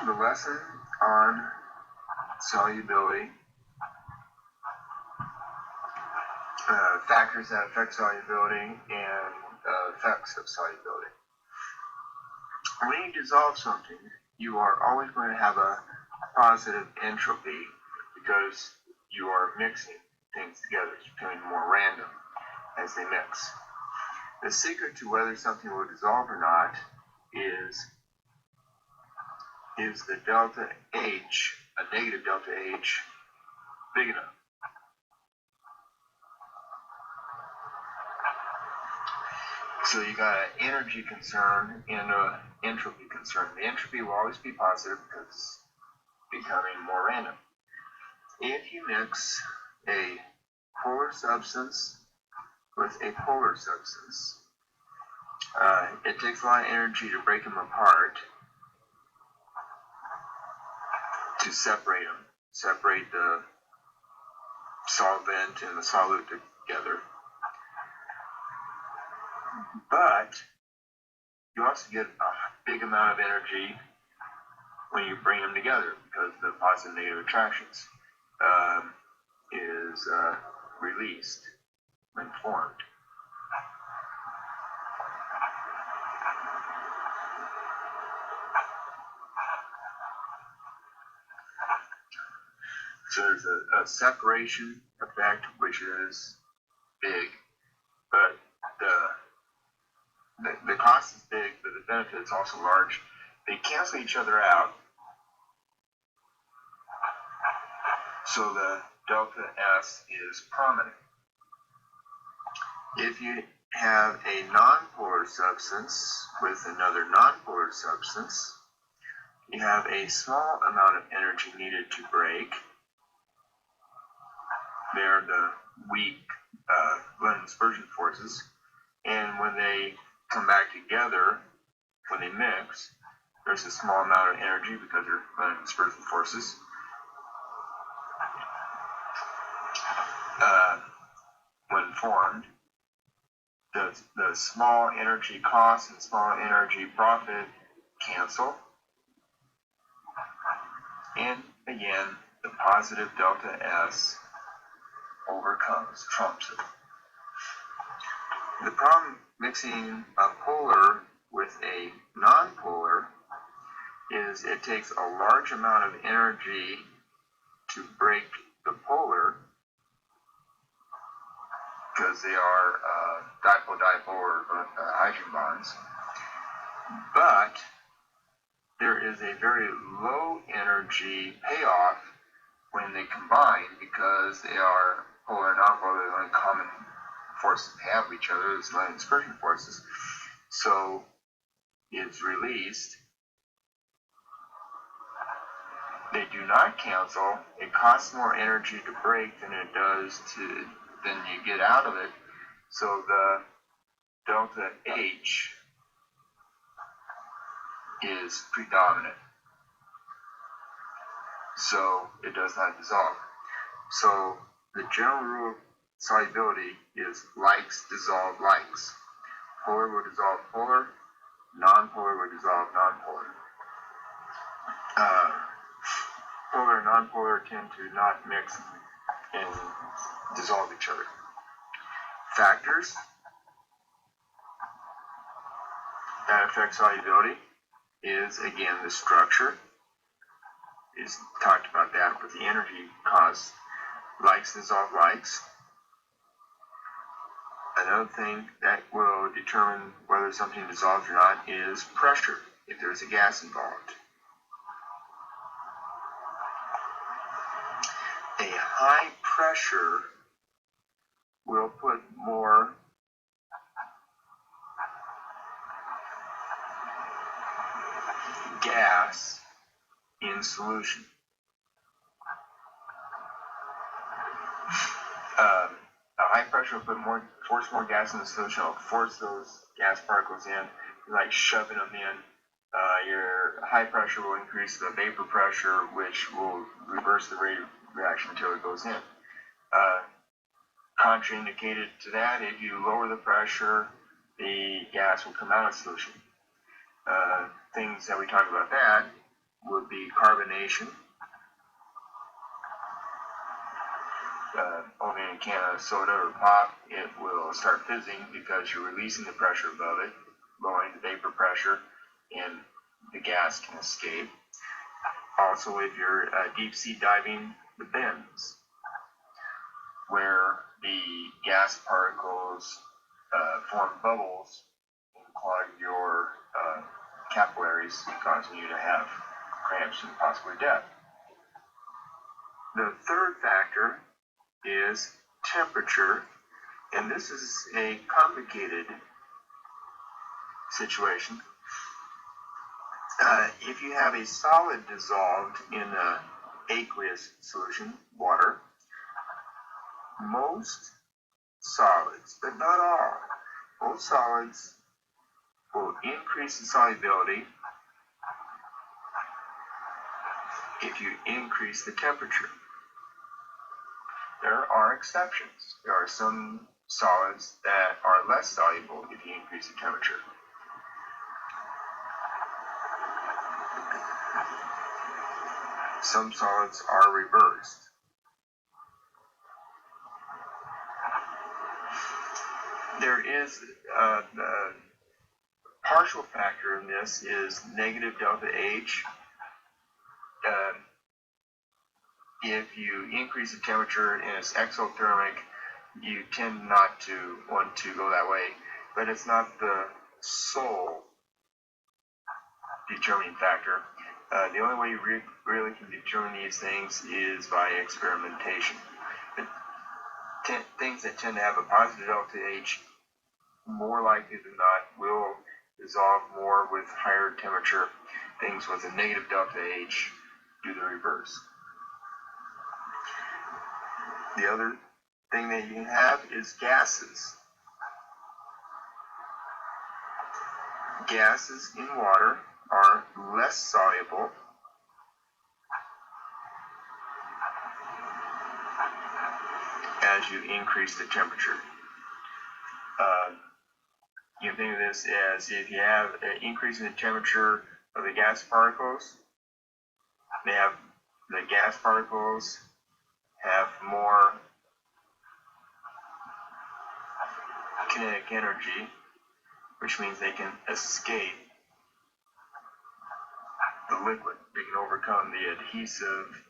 The lesson on solubility, factors that affect solubility, and effects of solubility. When you dissolve something, you are always going to have a positive entropy because you are mixing things together. It's becoming more random as they mix. The secret to whether something will dissolve or not is the delta H, a negative delta H, big enough. So you got an energy concern and an entropy concern. The entropy will always be positive because it's becoming more random. If you mix a polar substance with a polar substance, it takes a lot of energy to break them apart, to separate them, separate the solvent and the solute together. But you also get a big amount of energy when you bring them together because the positive and negative attractions is released when formed. So there's a separation effect which is big, but the cost is big, but the benefit is also large. They cancel each other out, so the delta S is prominent. If you have a nonpolar substance with another nonpolar substance, you have a small amount of energy needed to break. They're the weak London dispersion forces, and when they come back together, when they mix, there's a small amount of energy because they're London dispersion forces. When formed, the small energy cost and small energy profit cancel, and again, the positive delta S trumps it. The problem mixing a polar with a nonpolar is it takes a large amount of energy to break the polar because they are dipole-dipole or hydrogen bonds. But there is a very low energy payoff when they combine because they are polar and nonpolar. The only common forces they have with each other is London dispersion forces. So it's released. They do not cancel. It costs more energy to break than it does than you get out of it. So the delta H is predominant. So it does not dissolve. So the general rule of solubility is likes dissolve likes. Polar will dissolve polar, nonpolar will dissolve nonpolar. Polar and nonpolar tend to not mix and dissolve each other. Factors that affect solubility is, again, the structure. Is talked about that with the energy cost. Likes dissolve likes. Another thing that will determine whether something dissolves or not is pressure, if there's a gas involved. A high pressure will put more gas in solution. A high pressure will force more gas in the solution. It'll force those gas particles in, like shoving them in. Your high pressure will increase the vapor pressure, which will reverse the rate of reaction until it goes in. Contraindicated to that, if you lower the pressure, the gas will come out of solution. things that we talk about that would be carbonation. Opening a can of soda or pop, it will start fizzing because you're releasing the pressure above it, lowering the vapor pressure, and the gas can escape. Also, if you're deep sea diving, the bends, where the gas particles form bubbles and clog your capillaries, causing you to have cramps and possibly death. The third factor is temperature, and this is a complicated situation. If you have a solid dissolved in an aqueous solution, water, most solids, but not all, most solids will increase the solubility if you increase the temperature. There are exceptions. There are some solids that are less soluble if you increase the temperature. Some solids are reversed. There is the partial factor in this is negative delta H. If you increase the temperature and it's exothermic, you tend not to want to go that way, but it's not the sole determining factor. The only way you really can determine these things is by experimentation. But things that tend to have a positive delta H, more likely than not, will dissolve more with higher temperature. Things with a negative delta H do the reverse. The other thing that you can have is gases. Gases in water are less soluble as you increase the temperature. You can think of this as if you have an increase in the temperature of the gas particles, the gas particles have more kinetic energy, which means they can escape the liquid. They can overcome the adhesive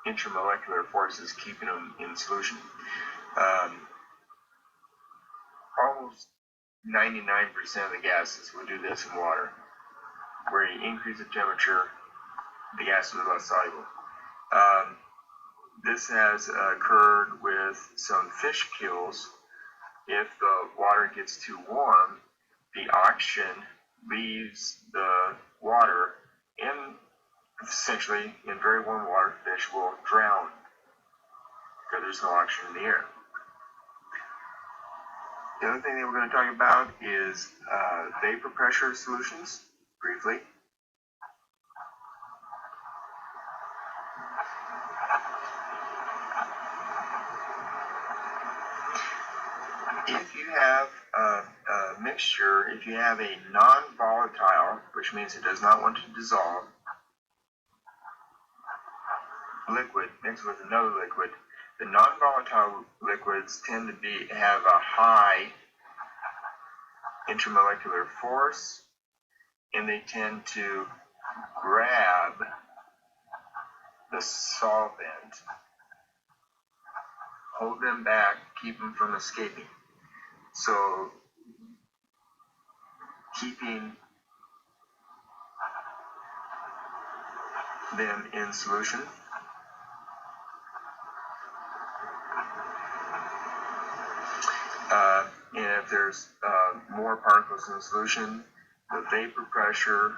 intermolecular forces keeping them in solution. Almost 99% of the gases will do this in water. Where you increase the temperature, the gases are less soluble. This has occurred with some fish kills. If the water gets too warm, the oxygen leaves the water, and essentially in very warm water, fish will drown because there's no oxygen in the air. The other thing that we're going to talk about is vapor pressure solutions, briefly. If you have a mixture, if you have a non-volatile, which means it does not want to dissolve, liquid mixed with another liquid, the non-volatile liquids tend to have a high intermolecular force, and they tend to grab the solvent, hold them back, keep them from escaping. So keeping them in solution and if there's more particles in the solution, the vapor pressure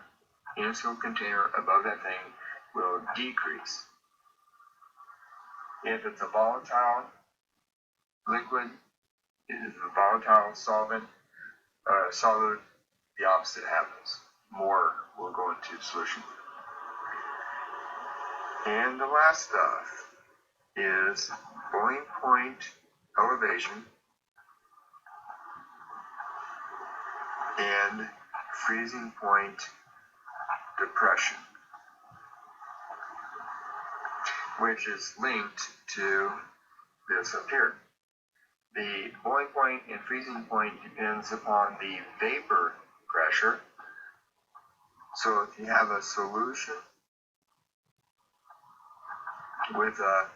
in a single container above that thing will decrease. If it's a volatile liquid, it is a volatile solvent, solid, the opposite happens. More will go into solution. And the last stuff is boiling point elevation and freezing point depression, which is linked to this up here. The boiling point and freezing point depends upon the vapor pressure. So if you have a solution with a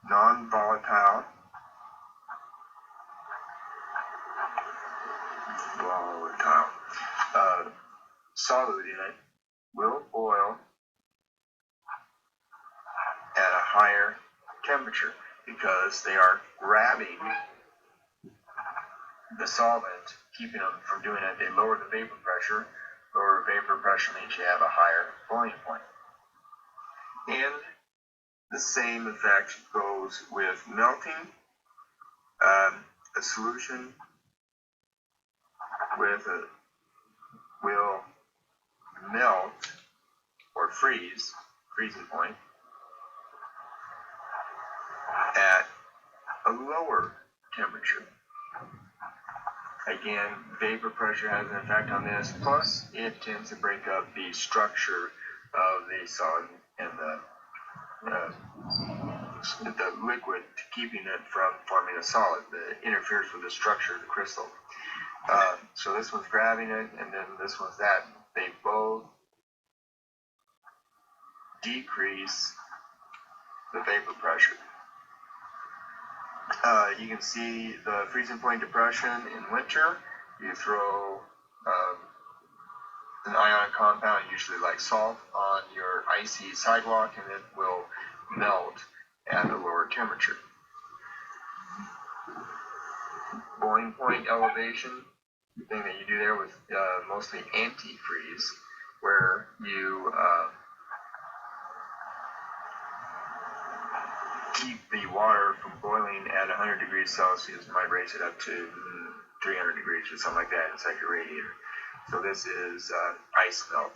non-volatile solute in it, will boil at a higher temperature because they are grabbing the solvent, keeping them from doing it. They lower the vapor pressure. Lower vapor pressure means you have a higher boiling point. And the same effect goes with melting. A solution will melt or freezing point, at a lower temperature. Again, vapor pressure has an effect on this, plus it tends to break up the structure of the solid and the liquid, keeping it from forming a solid. It interferes with the structure of the crystal. So this one's grabbing it, and then this one's that. They both decrease the vapor pressure. You can see the freezing point depression in winter. You throw an ionic compound, usually like salt, on your icy sidewalk, and it will melt at a lower temperature. Boiling point elevation, the thing that you do there with mostly antifreeze, where you keep the water from boiling at 100 degrees Celsius. You might raise it up to 300 degrees or something like that inside your radiator. So this is ice melt.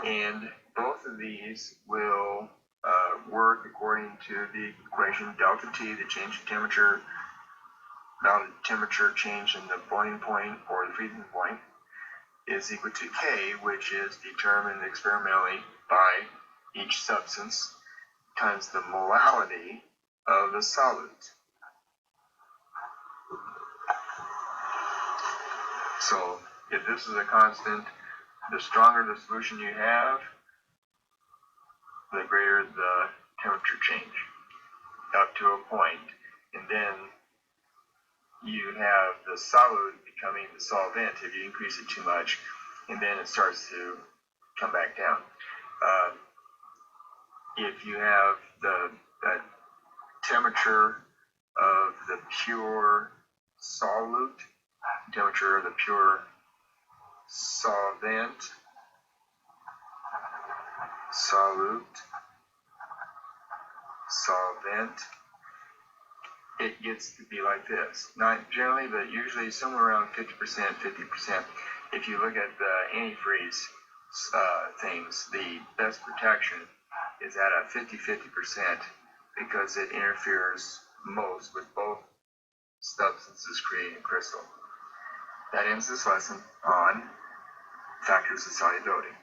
And both of these will work according to the equation delta T, the change in temperature, amount of temperature change in the boiling point or the freezing point, is equal to K, which is determined experimentally by each substance times the molality of the solute. So if this is a constant, the stronger the solution you have, the greater the temperature change, up to a point. And then you have the solute becoming the solvent if you increase it too much, and then it starts to come back down. If you have that temperature of the pure solute, temperature of the pure solvent, it gets to be like this. Not generally, but usually somewhere around 50%, 50%. If you look at the antifreeze things, the best protection is at a 50-50% because it interferes most with both substances creating a crystal. That ends this lesson on factors of solubility.